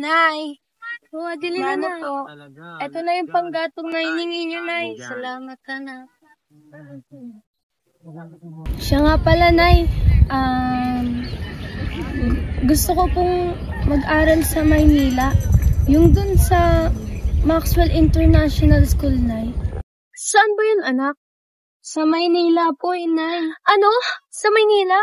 Nay, dili na na. Po. Ito na yung panggatong na hiningi nyo, Nay. Salamat ka na. Siya nga pala, Nay. Gusto ko pong mag-aral sa Maynila. Yung dun sa Maxwell International School, Nay. Saan ba yun, anak? Sa Maynila po, Nay. Ano? Sa Maynila?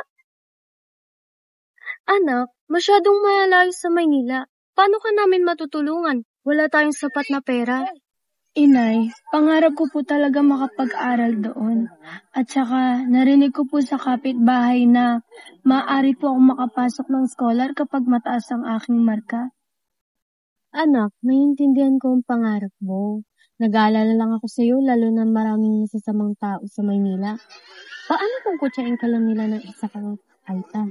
Anak, masyadong malayo sa Maynila. Paano ka namin matutulungan? Wala tayong sapat na pera. Inay, pangarap ko po talaga makapag-aral doon. At saka, narinig ko po sa kapitbahay na maaari po akong makapasok ng scholar kapag mataas ang aking marka. Anak, naiintindihan ko ang pangarap mo. Nag-aalala lang ako sa iyo, lalo na maraming masasamang tao sa Maynila. Paano kung kutsain ka lang nila ng isa kang alta?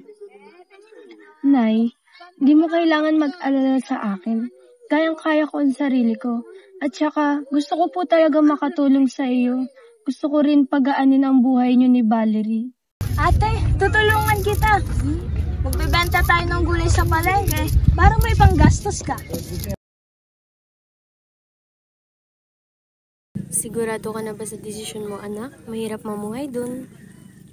Nay, di mo kailangan mag-alala sa akin. Kayang-kaya ko ang sarili ko. At saka, gusto ko po talaga makatulong sa iyo. Gusto ko rin pagaanin ang buhay niyo ni Valerie. Ate, tutulungan kita. Magbebenta tayo ng gulay sa palengke para may panggastos ka. Sigurado ka na ba sa desisyon mo, anak? Mahirap mamuhay dun.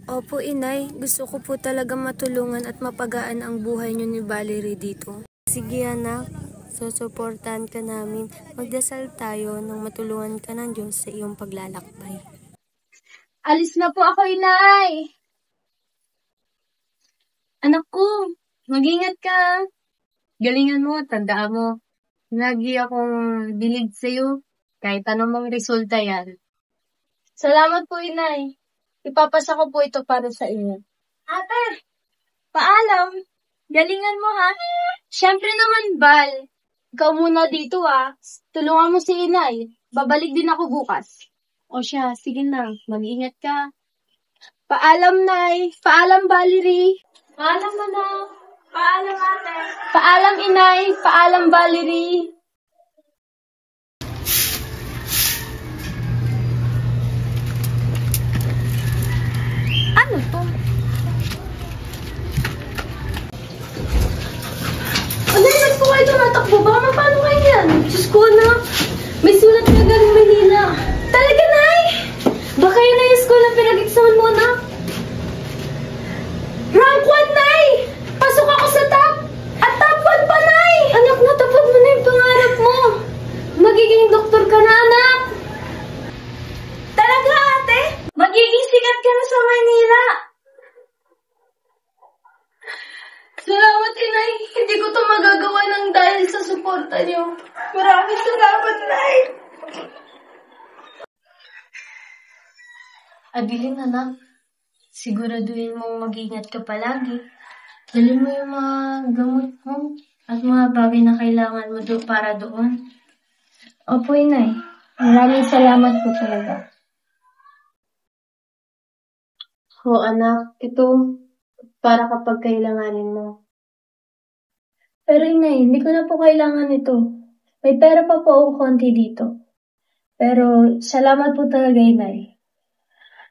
Opo, Inay. Gusto ko po talaga matulungan at mapagaan ang buhay niyo ni Valerie dito. Sige, anak. Susuportahan ka namin. Magdasal tayo nang matulungan ka ng Diyos sa iyong paglalakbay. Alis na po ako, Inay! Anak ko, mag-ingat ka. Galingan mo, tandaan mo. Lagi akong bilid sa'yo. Kahit anong resulta yan. Salamat po, Inay. Ipapasa ko po ito para sa inyo. Ate, paalam. Galingan mo, ha? Siyempre naman, Bal. Ikaw muna dito, ha? Tulungan mo si Inay. Babalik din ako bukas. O siya, sige na. Mag-ingat ka. Paalam, Nay. Paalam, Valerie. Paalam, anak. Paalam, ate. Paalam, Inay. Paalam, Valerie. Ano to? Ano yun po kayo tumatakbo? Baka mapano kayo yan? Diyos ko, anak. May sulat na galing Manila. Talaga, Nay? Baka yun na yung school na pinag-examan mo, anak? Rank 1, Nay! Pasok ako sa top! At top 1 pa, Nay! Anak, natapos mo na yung pangarap mo. Magiging doktor ka na, anak. Talaga, ate? Magiging sikat ka na sa Maynila. Salamat, Inay. Hindi ko to magagawa ng dahil sa suporta niyo. Maraming salamat, Nay. Abilin, anak. Siguraduhin mong mag-ingat ka palagi. Dalhin mo yung mga gamot mo at mga bagay na kailangan mo para doon. Opo, Inay. Maraming salamat po talaga. O anak, ito para kapag kailanganin mo. Pero Inay, hindi ko na po kailangan ito. May pera pa po ako konti dito. Pero salamat po talaga, Inay.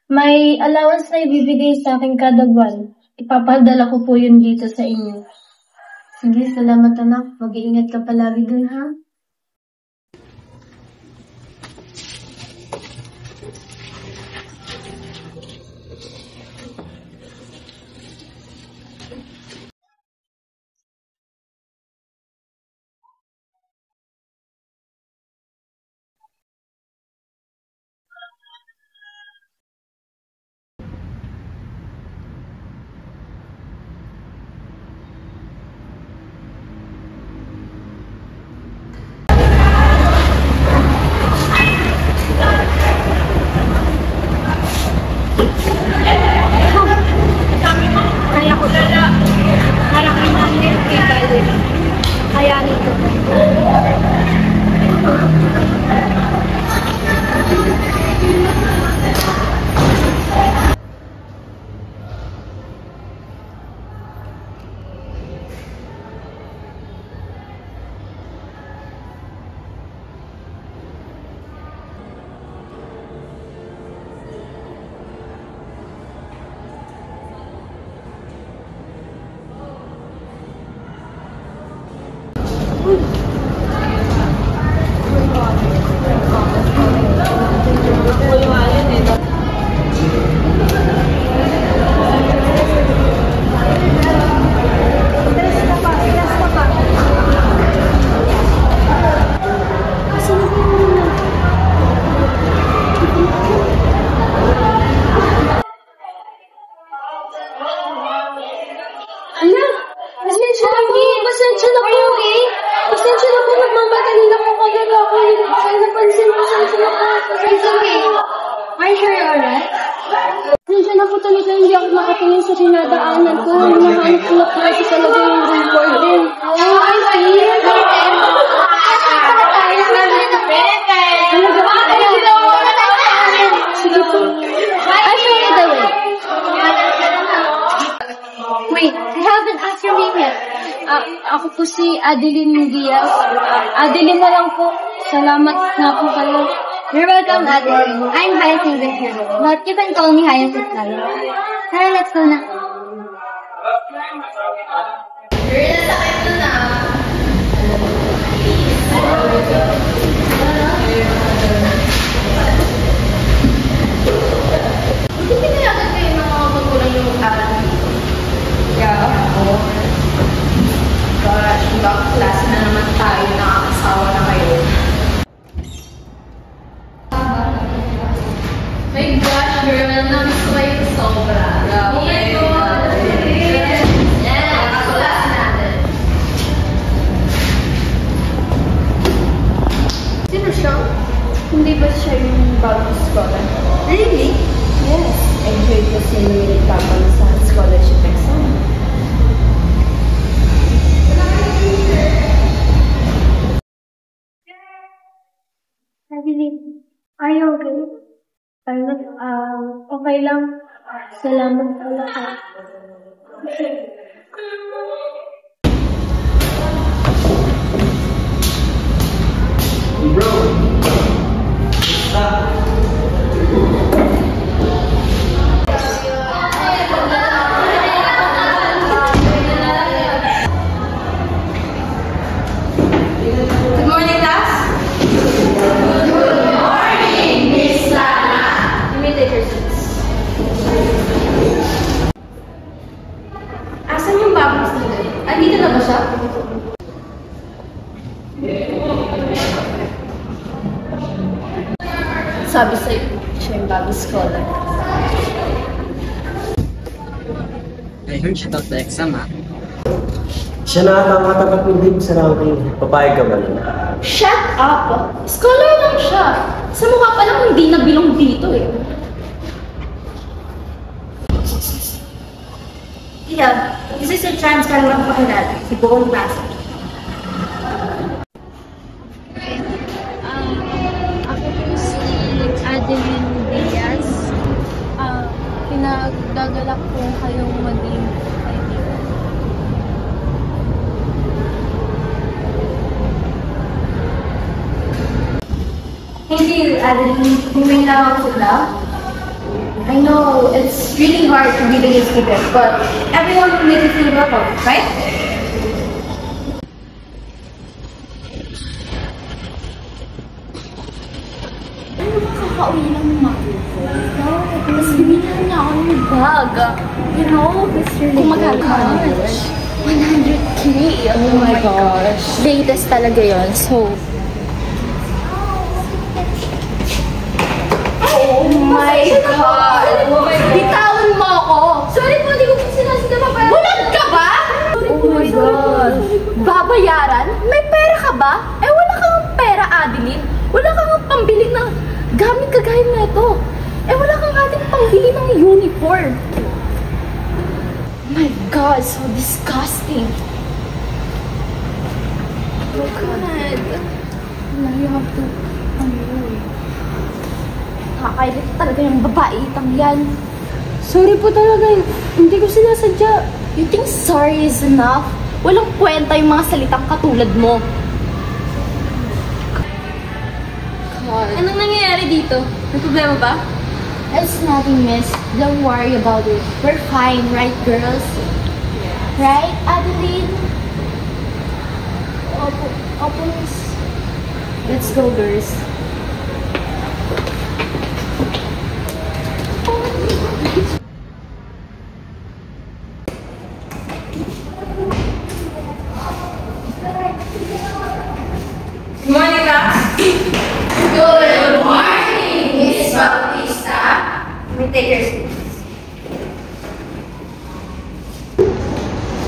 May allowance na ibibigay sa akin kada buwan. Ipapadala ko po yun dito sa inyo. Sige, salamat anak. Mag-iingat ka palagi dun, ha? Kaya ko pala. Harap namin kay Kyle. Kaya nito. Hindi ako makatingin sa sinadaanan ko. Nahanap ko na kasi talaga yung recording. I see. Sige po. I'll show you the way. Wait, I haven't asked your name yet. Ako po si Adeline Diaz. Adeline na lang po. Salamat na po kayo. You're welcome, Adeline. I'm Hyacinth here, but you can call me Hyacinth na lang. Tara, let's go na. Hindi pinayagan kayo ng mga magulang yung aral dito. Yeah, ako. Gosh, ibang klase na naman tayo, nakakasawa na kayo. My gosh, girl, namiss ko kayo sobra. Oh my God! Yeah, kaklase natin. Sino siya? Hindi ba siya yung bagong scholar? Really? Yes. I heard kasi nilitapang sa scholarship exam. Adeline, are you okay? Okay lang. Salamat pala ka. Bro, stop. Good morning, class. Good morning, Miss Sana. You may take your seats. Asan yung bagong student? Andito na ba siya? Sabi sa'yo, siya yung bagong scholar. I heard she took the exam, ha? Siya na ata ang matapat ng date sa ranking. Papayag ka ba nun? Shut up! Scholar lang siya. Sa mukha pa lang hindi nabilong dito eh. Yeah, this is your chance para magpakilala. Si buong klase. Ako po si Adeline Diaz. Pinagdagalak po kayong maging kaibigan. Thank you, Adeline. Humingi lang ako sila. I know it's really hard to be the new student, but everyone will make you feel welcome, right? Kakauwi lang ng mami ko. Tapos binigyan niya ako ng bag. You know, kung magkano. 100K. Oh my gosh. Latest talaga yun. So, oh my God! Bitawan mo ako! Sorry po, hindi ko po sinasadama pa. Bulag ka ba? Oh my God! Babayaran? May pera ka ba? Eh, wala kang pera, Adeline. Wala kang pambili ng gamit kagaya na ito. Eh, wala kang ating pambili ng before. My God, so disgusting. Oh God. You have to, kakailit talaga yung babaitang yan. Sorry po talaga. Hindi ko sinasadya. You think sorry is enough? Walang kwenta yung mga salitang katulad mo. God. Anong nangyayari dito? May problema ba? It's nothing, miss. Don't worry about it. We're fine, right, girls? Right, Adeline? Opo, miss. Let's go, girls. Monica. Good morning, Miss Bautista. Let me take your seat.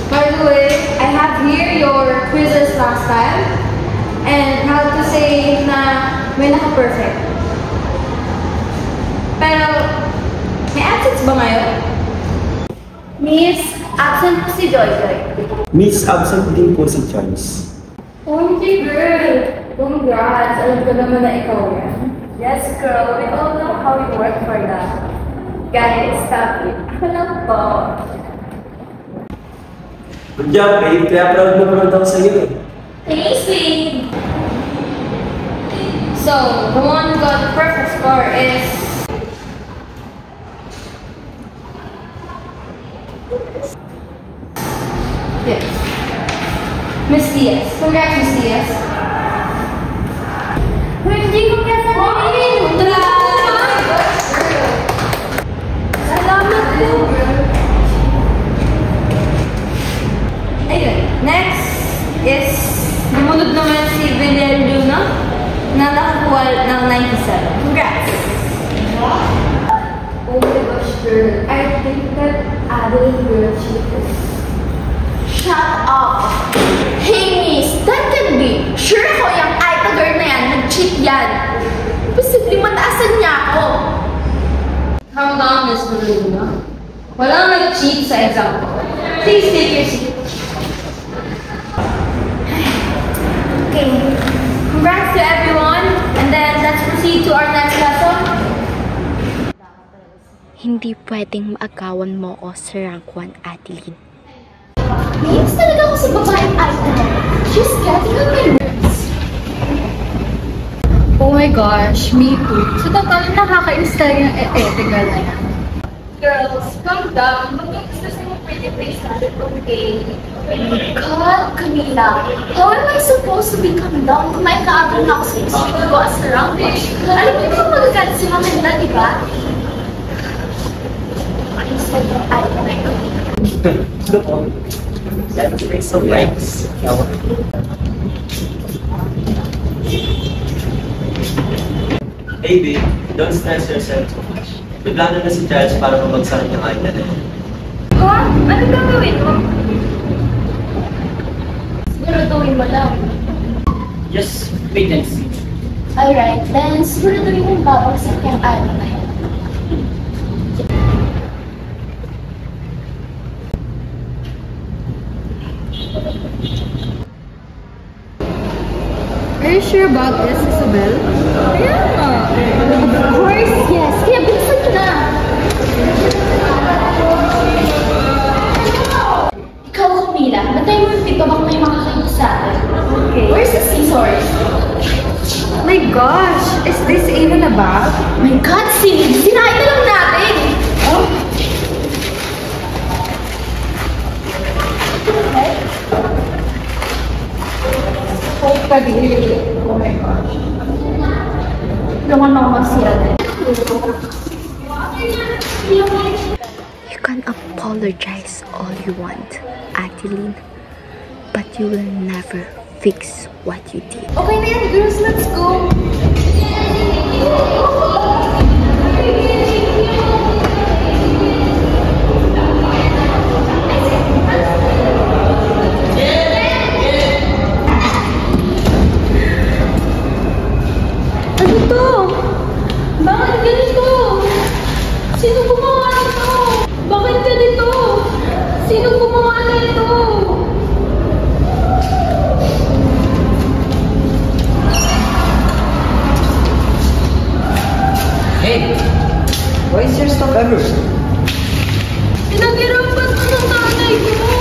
By the way, I have here your quizzes last time. And how to say na may naka-perfect. Pero, may absence ba ngayon? Miss, absent po si Joy Joy. Miss, absent din po si Joyce. OMG girl! Congrats! Alam ko naman na ikaw yan. Yes, girl. We all know how you work for that. Guys, stop it. Ako lang po. Good job, babe. Kaya proud na proud ako sa iyo eh. Thanks, babe. So, the one who got the perfect score is... Yes. Miss Diaz. Congrats, Miss Diaz. Hindi ko kaya sabihin. Salamat po. Ayun. Next is... Namunod naman si Villar Luna na nakakuha ng 97. Congrats! Oh my gosh, girl. I think that Adeline will cheat us. Shut up! Hey, miss! That can be! Sure ako yung Aita girl na yan, nag-cheat yan! Posibleng mataasan niya ako! Calm down, Miss Luna. Walang nag-cheat sa exam ko. Please take your seat. Okay. Congrats to everyone. And then, let's proceed to our next lesson. Hindi pwedeng maagawan mo o sa rank 1, Adeline. Nainis talaga ako sa babaeng Aita na. She's getting on my nerves. Oh my gosh, me too. So, total, nakakainis talaga yung ethical na yan. Girls, calm down. Mag-gusto sa mga pretty face natin, okay? God, Camila, how am I supposed to be calm down kung may kaabang na ako sa isip ko as a round one? Alam mo ba magagalit si Mama nila, di ba? Instead of Aita na yun. That makes so nice. Hey babe, don't stress yourself too much. Naglano na si Charles para mabagsakan yung kanya na yun. Ha? Ano gagawin mo? Siguraduhin mo lang. Just wait and see. Alright, then siguraduhin mong babagsak yung Aita na yun. Are you sure about this, Isabel? Of course, yes. Kaya bilisan ko na. Ikaw, Camila, natay mo yung pito bang may makakita sa atin. Okay. Where's the scissors? My gosh, is this even a bag? My God, Sid! Sinain na lang natin! Oh? Oh my gosh. Naman ako masiyate. You can apologize all you want, Adeline, but you will never fix what you did. Okay na yan, girls. Let's go! Ano to? Bakit ganito? Sino gumawa nito? easiest stuff ever. Pinaghirapan mo ng nanay ko.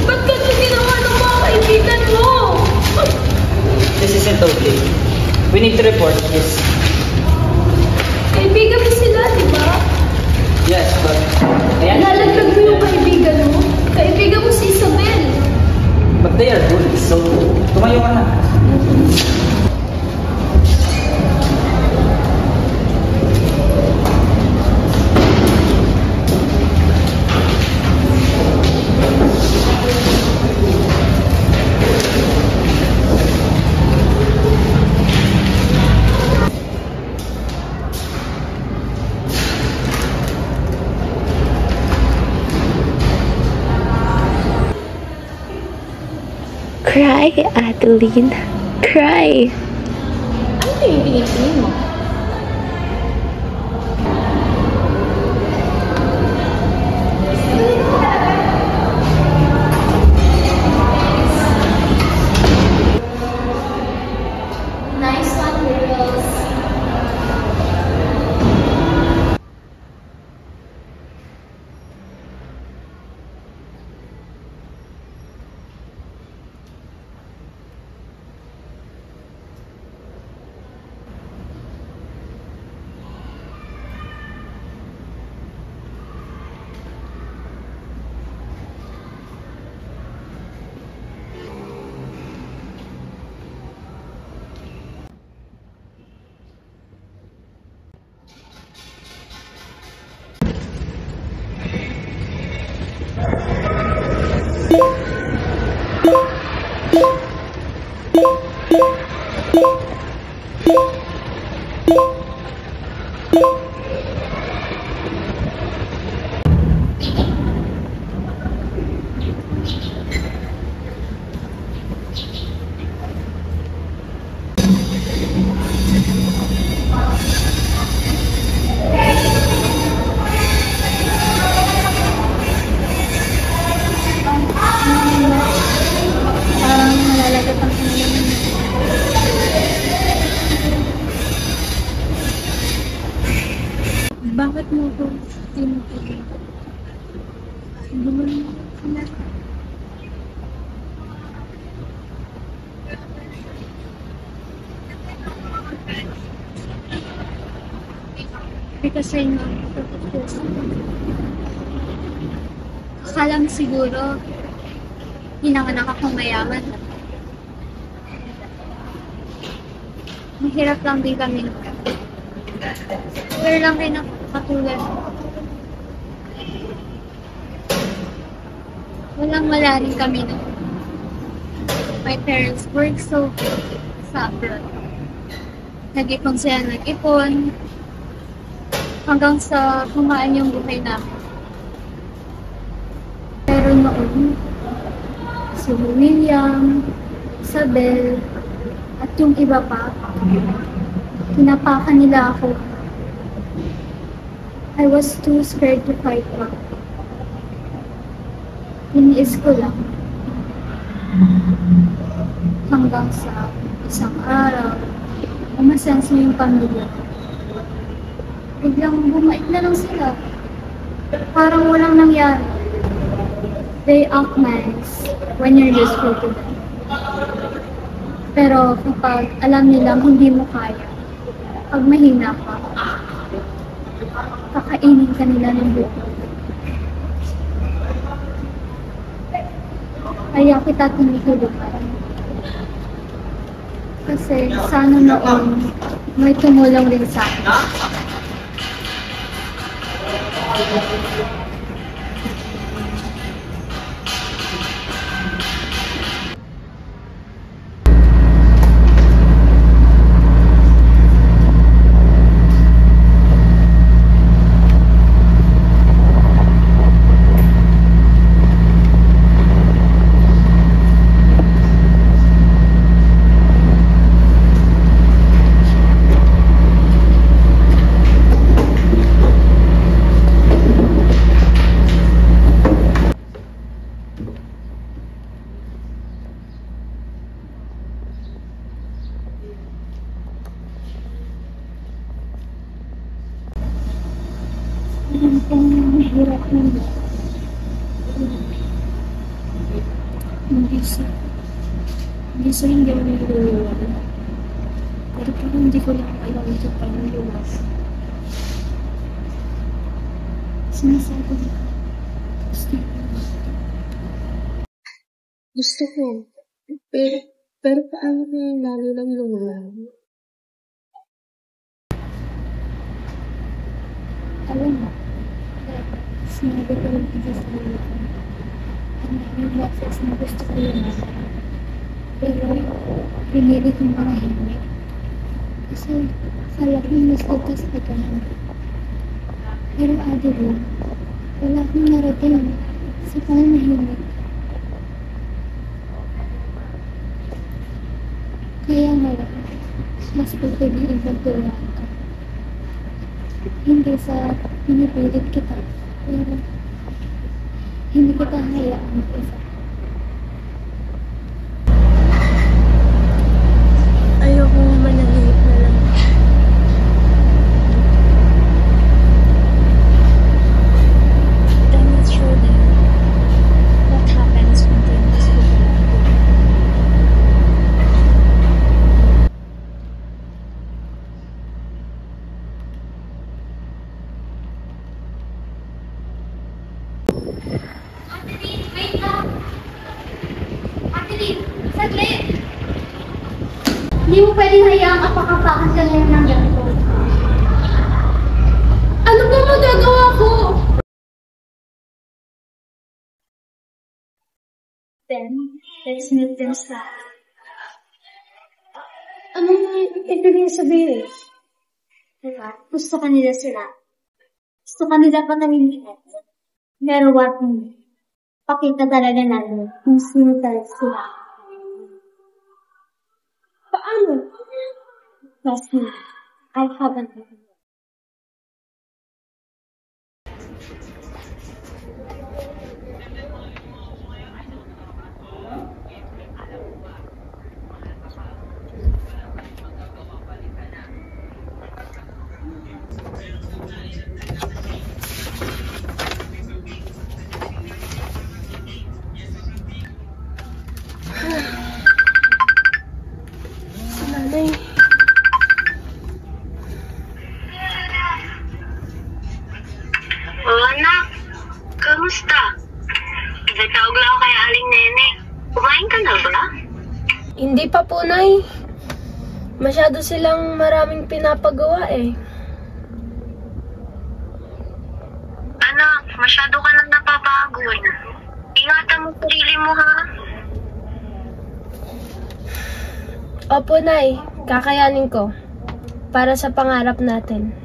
Ba't kasi ginawa ng mga kaibigan mo? This isn't okay. We need to report this. Kaibigan mo sila, di ba? Yes, but... Ayan. Nalaglag mo yung kaibigan mo. Kaibigan mo si Isabel. But they are bullies, so tumayo ka na. Cry, Adeline. Cry. Ano yung tingin mo? Nice one, girls. Parang malalagat ang kanilang. Bakit mo ko tinutulog? Hindi mo naman sila. Kasi akala mo siguro hinanganak akong mayaman. Mahirap lang din kami. Pero lang rin ako katulad. Walang wala rin kami no. My parents work so sa abroad. Nag-ipon sila, nag-ipon. Hanggang sa kumaan yung buhay namin. Pero noon, si William, Isabel, at yung iba pa, pinapakan nila ako. I was too scared to fight back. Iniis ko lang. Hanggang sa isang araw, umasenso yung pamilya. Biglang bumait na lang sila. Parang walang nangyari. They act nice when you're useful to them. Pero kapag alam nilang hindi mo kaya, pag mahina ka, kakainin ka nila ng buko. Kaya kita tinutulukan. Kasi sana noon may tumulong din sa akin. Alam kong mahirap na hindi sa hindi ako niluluwala. Pero parang hindi ko lang alam ito parang luwas. Sinasabi ko, gusto ko. Pero paano ko yung lalo lang lumalang? Alam mo, sinabi ko lang ito sa mga ang daming boses na gusto ko lumalang. Pero, pinili kong manahimik. Kasi, kala ko mas ligtas ka ganun. Pero, Adeline, wala akong narating sa panahimik. Kaya ngayon, mas pagpiliin magtulungan ka. Hindi sa pinipilit kita, pero hindi kita hayaan mag-isa. Ayoko manahimik na lang. I'm not sure then what happens when things go wrong. Adeline, wait lang! Adeline, saglit! Hindi mo pwedeng hayaang apakapakan ka ngayon ng ganito. Ano ba magagawa ko? Then, let's meet them stop. Anong ibig sabihin? Diba? Gusto ka nila sila. Gusto ka nila panamimikat. Pero what me? Pakita talaga natin kung sino talaga sila. Paano? Trust me, I haven't. Si nanay. Oh, anak. Kamusta? Nagtawag lang ako kay Aling Nene. Kumain ka na ba? Hindi pa po, Nay. Masyado silang maraming pinapagawa eh. Anak, masyado ka nang napapagod. Ingatan mo sarili mo, ha? Opo, Nay. Kakayanin ko. Para sa pangarap natin.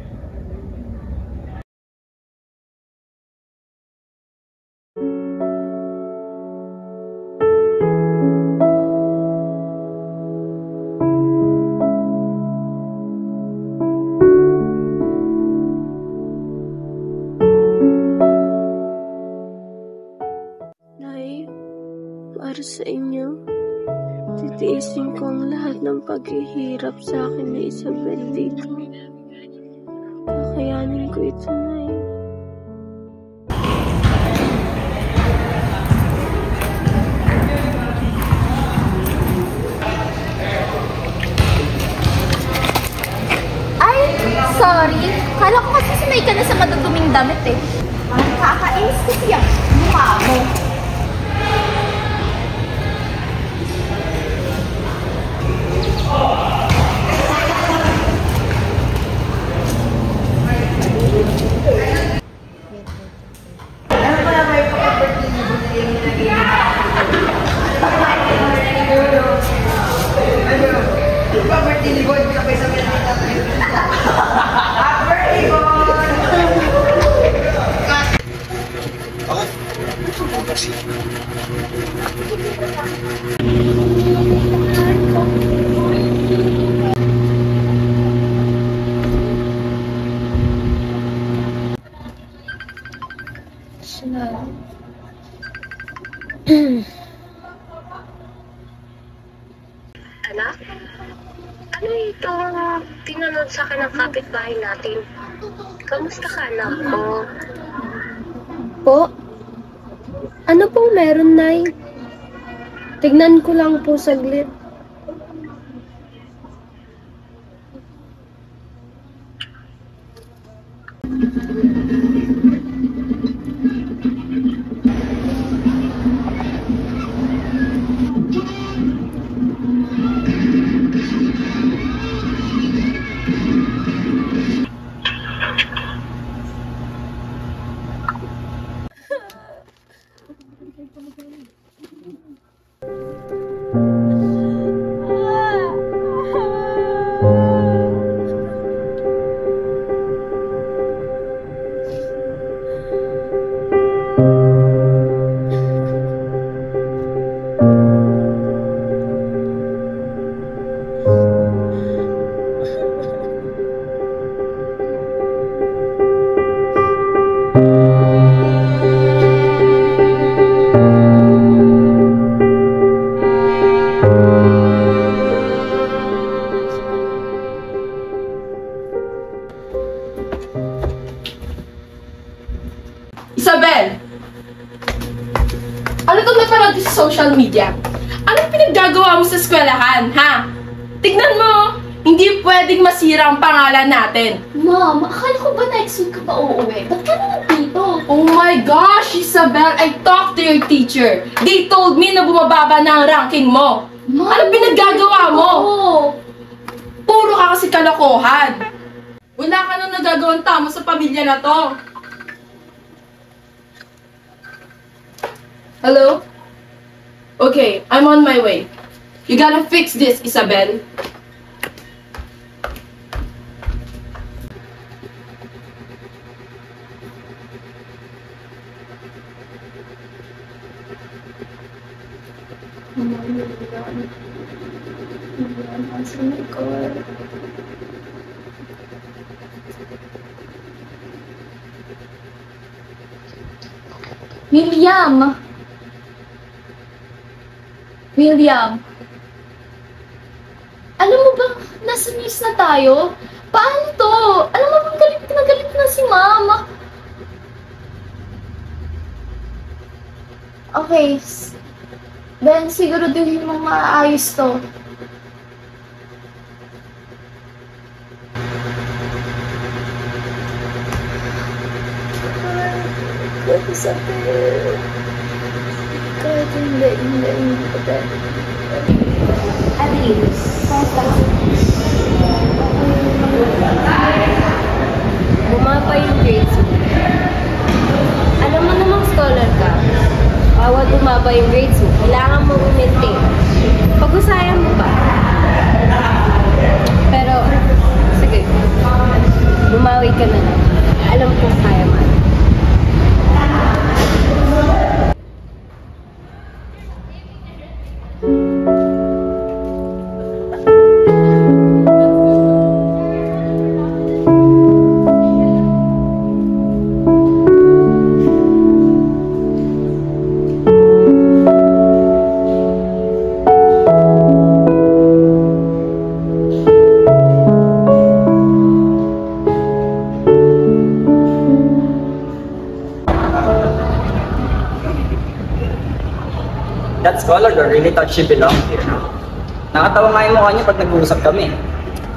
Nay, para sa inyo, titiisin ko ang lahat ng paghihirap sa akin ni Isabel dito. Kakayanin ko ito, Nay. Ay, sorry. Kala ko kasi sumay ka na sa maduduming damit eh. Ang kakainis kasi yan. Mukha mo. Anak? Ano ito tinanong sa akin ng kapitbahay natin? Kamusta ka, anak ko? Po? Ano pong meron, Nay? Tignan ko lang po saglit. Isabel! Ano itong napanood sa social media? Anong pinaggagawa mo sa eskwelahan, ha? Tignan mo, hindi pwedeng masira ang pangalan natin. Mom, akala ko ba next week ka pa uuwi? Ba't ka naman dito? Oh my gosh, Isabel, I talked to your teacher. They told me na bumababa na ang ranking mo. Mom, Anong pinaggagawa mo? Oo. Puro ka kasi kalokohan. Wala ka nang nagagawang tama sa pamilya na to. Hello? Okay, I'm on my way. You gotta fix this, Isabel. William, alam mo ba, nasa news na tayo? Paano to? Alam mo bang galit na galit na si Mama? Okay, then siguraduhin mong maayos to. Kahit hindi ko pwede. Adeline, kamusta ka? Bumaba yung grades mo. Alam mo namang scholar ka. Bawat bumaba yung grades mo, kailangan mo i-maintain. Pag-usayan mo ba? Pero, sige. Bumawi ka na lang. Alam kong kaya man. That scholar girl really thought she belonged here. Nakatawa nga yung mukha niya pag nag-uusap kami.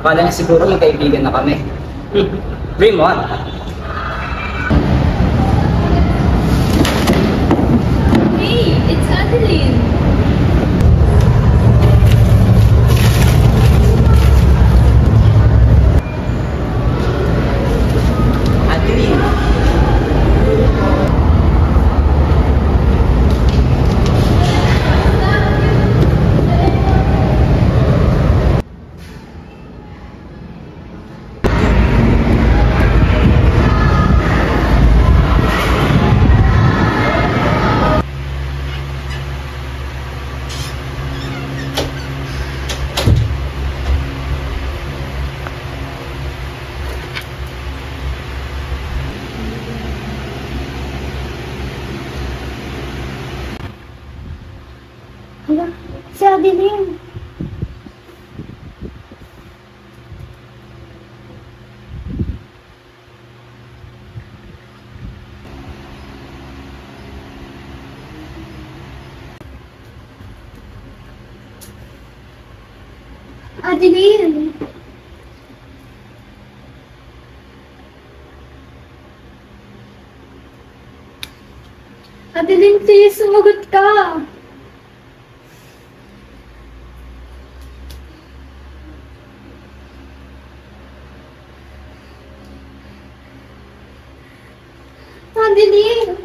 Akala niya siguro magkaibigan na kami. Dream on. Hey, it's Adeline. Adeline. Hala, si Adeline. Adeline! Adeline, please, sumagot ka! Adeline!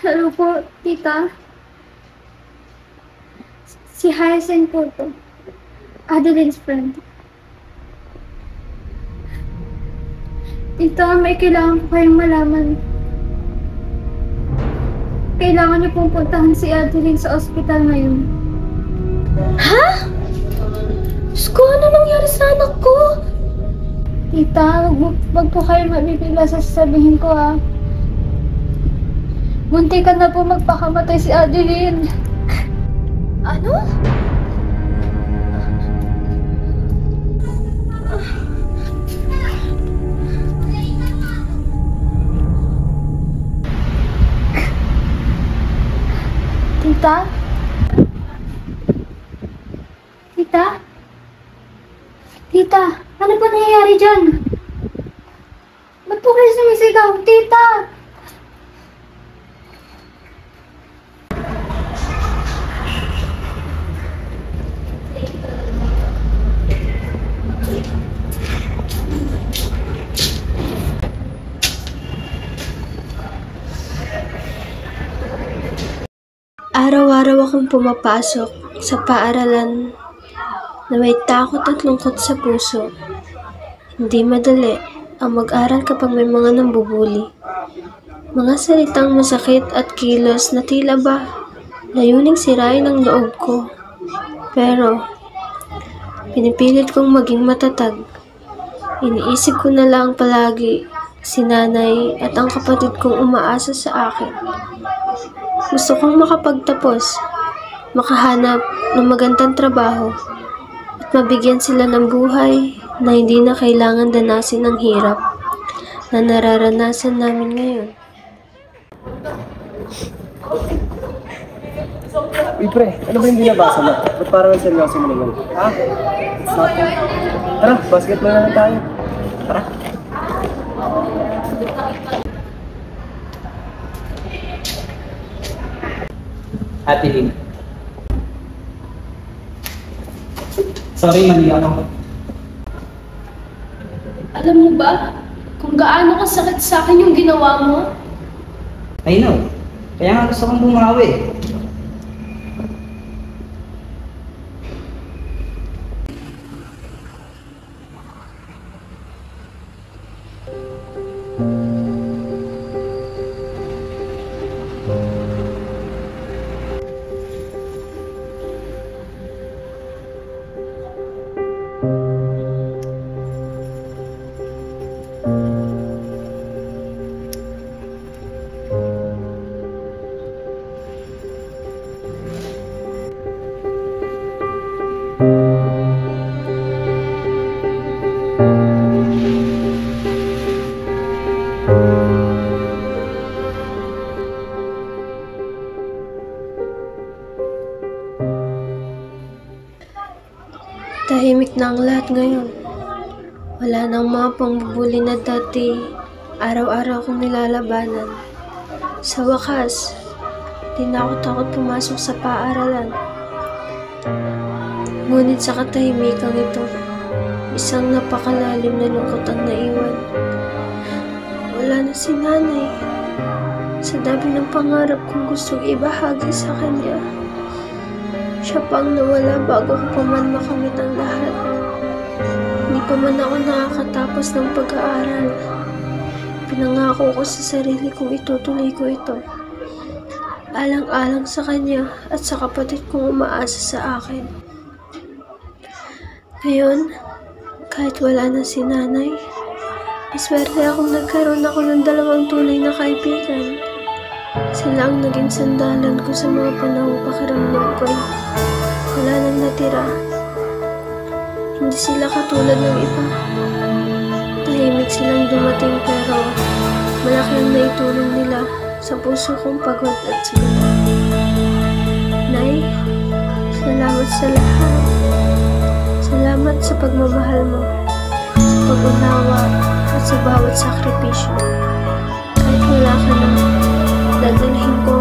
Hello po, tita. Si Hyacinth po to. Adeline's friend. Tita, may kailangan po kayong malaman. Kailangan niyo pong puntahan si Adeline sa ospital ngayon. Ha? Diyos ko, ano nangyari sa anak ko? Tita, wag po kayo mabibigla sa sasabihin ko ha. Munti ka na po magpakamatay si Adeline. Ano? Tita? Tita? Tita, ano po nangyayari dyan? Ba't po kayo sumisigaw? Tita! Araw-araw akong pumapasok sa paaralan na may takot at lungkot sa puso. Hindi madali ang mag-aral kapag may mga nambubuli. Mga salitang masakit at kilos na tila ba layuning sirain ang loob ko. Pero pinipilit kong maging matatag. Iniisip ko na lang palagi si nanay at ang kapatid kong umaasa sa akin. Gusto kong makapagtapos, makahanap ng magandang trabaho, at mabigyan sila ng buhay na hindi na kailangan danasin ng hirap na nararanasan namin ngayon. Uy pre, ano ba yung binabasa mo? Ba't parang seryoso mo naman? Ha? It's not... Tara, basketball na lang tayo. Tara. Adeline. Sorry, mali ako. Alam mo ba kung gaano kasakit sa akin yung ginawa mo? I know. Kaya nga gusto kong bumawi. Tahimik na ang lahat ngayon. Wala nang mga pangbubuli na dati araw-araw kong nilalabanan. Sa wakas, di na ako takot pumasok sa paaralan. Ngunit sa katahimikang ito, isang napakalalim na lungkot ang naiwan. Wala na si nanay. Sa dami ng pangarap kong gustong ibahagi sa kanya, siya pang nawala bago ko pa man makamit ang lahat. Hindi pa man ako nakakatapos ng pag-aaral. Pinangako ko sa sarili kong itutuloy ko ito. Alang-alang sa kanya at sa kapatid kong umaasa sa akin. Ngayon, kahit wala na si nanay, maswerte akong nagkaroon ako ng 2 tunay na kaibigan. Sila ang naging sandalan ko sa mga panahong pakiramdam ko'y wala nang natira. Hindi sila katulad ng iba. Tahimik silang dumating pero malaki ang naitulong nila sa puso kong pagod at sigatan. Nay, salamat sa lahat. Salamat sa pagmamahal mo, sa pag-unawa at sa bawat sakripisyo. Kahit wala ka na, dadalhin ko